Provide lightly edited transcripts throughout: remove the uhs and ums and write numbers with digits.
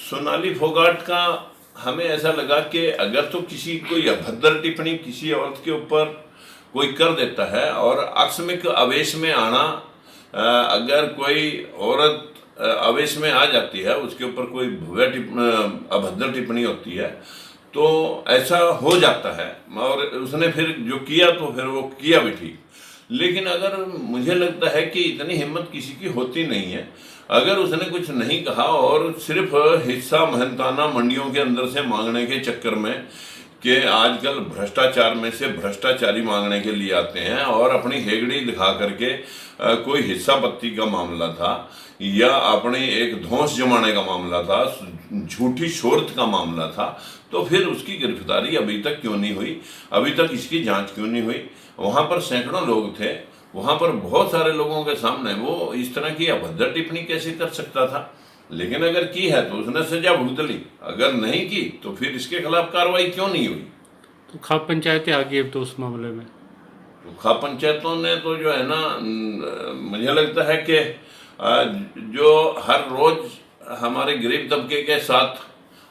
सोनाली फोगाट का हमें ऐसा लगा कि अगर तो किसी कोई अभद्र टिप्पणी किसी औरत के ऊपर कोई कर देता है और आकस्मिक आवेश में आना, अगर कोई औरत आवेश में आ जाती है, उसके ऊपर कोई अभद्र टिप्पणी होती है तो ऐसा हो जाता है और उसने फिर जो किया तो फिर वो किया भी ठीक। लेकिन अगर मुझे लगता है कि इतनी हिम्मत किसी की होती नहीं है, अगर उसने कुछ नहीं कहा और सिर्फ हिस्सा मेहनताना मंडियों के अंदर से मांगने के चक्कर में कि आजकल भ्रष्टाचार में से भ्रष्टाचारी मांगने के लिए आते हैं और अपनी हेगड़ी दिखा करके कोई हिस्सा पत्ती का मामला था या अपने एक धौंस जमाने का मामला था, झूठी शोहरत का मामला था, तो फिर उसकी गिरफ्तारी अभी तक क्यों नहीं हुई, अभी तक इसकी जांच क्यों नहीं हुई। वहां पर सैकड़ों लोग थे, वहां पर बहुत सारे लोगों के सामने वो इस तरह की अभद्र टिप्पणी कैसे कर सकता था। लेकिन अगर की है तो उसने सजा भुगत ली, अगर नहीं की तो फिर इसके खिलाफ कार्रवाई क्यों नहीं हुई। तो खाप पंचायतें आ गई अब तो उस मामले में, तो खाप पंचायतों ने तो जो है ना, मुझे लगता है कि जो हर रोज हमारे गरीब तबके के साथ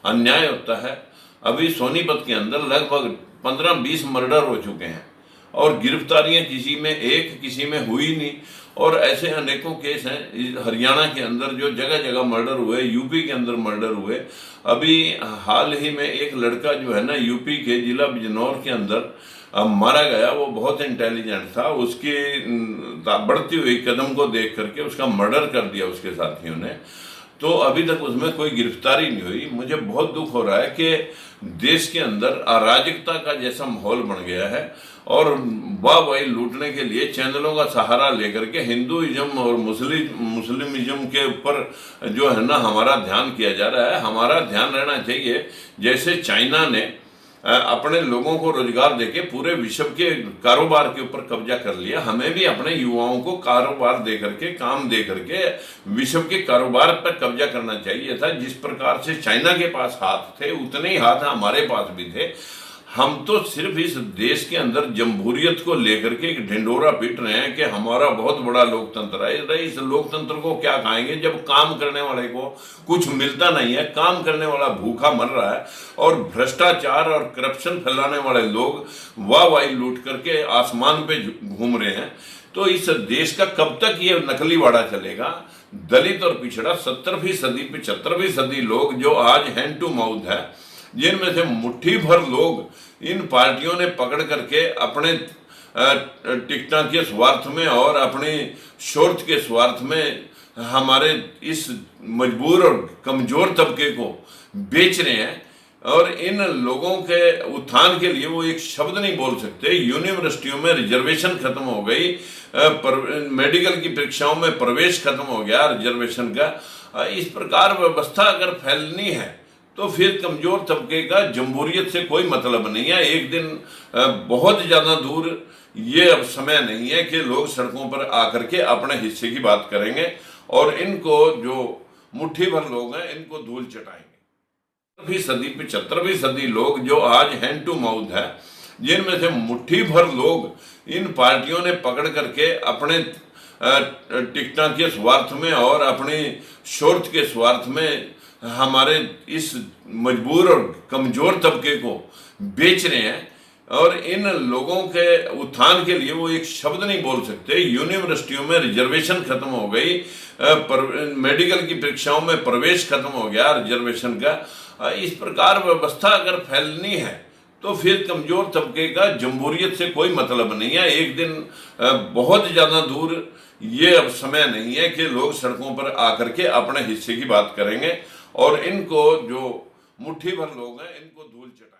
अन्याय होता है, अभी सोनीपत के अंदर लगभग 15-20 मर्डर हो चुके हैं और गिरफ्तारियां किसी में एक किसी में हुई नहीं, और ऐसे अनेकों केस हैं। हरियाणा के अंदर जो जगह जगह मर्डर हुए, यूपी के अंदर मर्डर हुए। अभी हाल ही में एक लड़का जो है ना, यूपी के जिला बिजनौर के अंदर मारा गया, वो बहुत इंटेलिजेंट था, उसकी बढ़ती हुई कदम को देख करके उसका मर्डर कर दिया उसके साथियों ने, तो अभी तक उसमें कोई गिरफ्तारी नहीं हुई। मुझे बहुत दुख हो रहा है कि देश के अंदर अराजकता का जैसा माहौल बन गया है और वाह लूटने के लिए चैनलों का सहारा लेकर के हिंदुइज्म और मुस्लिमिज्म के ऊपर जो है ना हमारा ध्यान किया जा रहा है। हमारा ध्यान रहना चाहिए, जैसे चाइना ने अपने लोगों को रोजगार देके पूरे विश्व के कारोबार के ऊपर कब्जा कर लिया, हमें भी अपने युवाओं को कारोबार दे करके, काम दे करके विश्व के कारोबार पर कब्जा करना चाहिए था। जिस प्रकार से चाइना के पास हाथ थे उतने ही हाथ हमारे पास भी थे। हम तो सिर्फ इस देश के अंदर जमहूरियत को लेकर के एक ढिंडोरा पीट रहे हैं कि हमारा बहुत बड़ा लोकतंत्र है। इस लोकतंत्र को क्या खाएंगे जब काम करने वाले को कुछ मिलता नहीं है, काम करने वाला भूखा मर रहा है और भ्रष्टाचार और करप्शन फैलाने वाले लोग वाह लूट करके आसमान पे घूम रहे हैं। तो इस देश का कब तक ये नकलीवाड़ा चलेगा। दलित और पिछड़ा 70% 75% लोग जो आज हैंड टू माउथ है, जिनमें से मुट्ठी भर लोग इन पार्टियों ने पकड़ करके अपने टिकटा के स्वार्थ में और अपनी शोहरत के स्वार्थ में हमारे इस मजबूर और कमजोर तबके को बेच रहे हैं। और इन लोगों के उत्थान के लिए वो एक शब्द नहीं बोल सकते। यूनिवर्सिटियों में रिजर्वेशन खत्म हो गई, मेडिकल की परीक्षाओं में प्रवेश खत्म हो गया रिजर्वेशन का। इस प्रकार व्यवस्था अगर फैलनी है तो फिर कमजोर तबके का जमहूरियत से कोई मतलब नहीं है। एक दिन बहुत ज्यादा दूर ये अब समय नहीं है कि लोग सड़कों पर आकर के अपने हिस्से की बात करेंगे और इनको जो मुट्ठी भर लोग हैं इनको धूल चटाएंगे। 75% लोग जो आज हैंड टू माउथ है, जिनमें से मुट्ठी भर लोग इन पार्टियों ने पकड़ करके अपने टिकटा के स्वार्थ में और अपनी शोहरत के स्वार्थ में हमारे इस मजबूर और कमजोर तबके को बेच रहे हैं। और इन लोगों के उत्थान के लिए वो एक शब्द नहीं बोल सकते। यूनिवर्सिटियों में रिजर्वेशन खत्म हो गई, मेडिकल की परीक्षाओं में प्रवेश खत्म हो गया रिजर्वेशन का। इस प्रकार व्यवस्था अगर फैलनी है तो फिर कमजोर तबके का जमहूरियत से कोई मतलब नहीं है। एक दिन बहुत ज्यादा दूर ये अब समय नहीं है कि लोग सड़कों पर आकर के अपने हिस्से की बात करेंगे और इनको जो मुट्ठी भर लोग हैं इनको धूल चटाएंगे।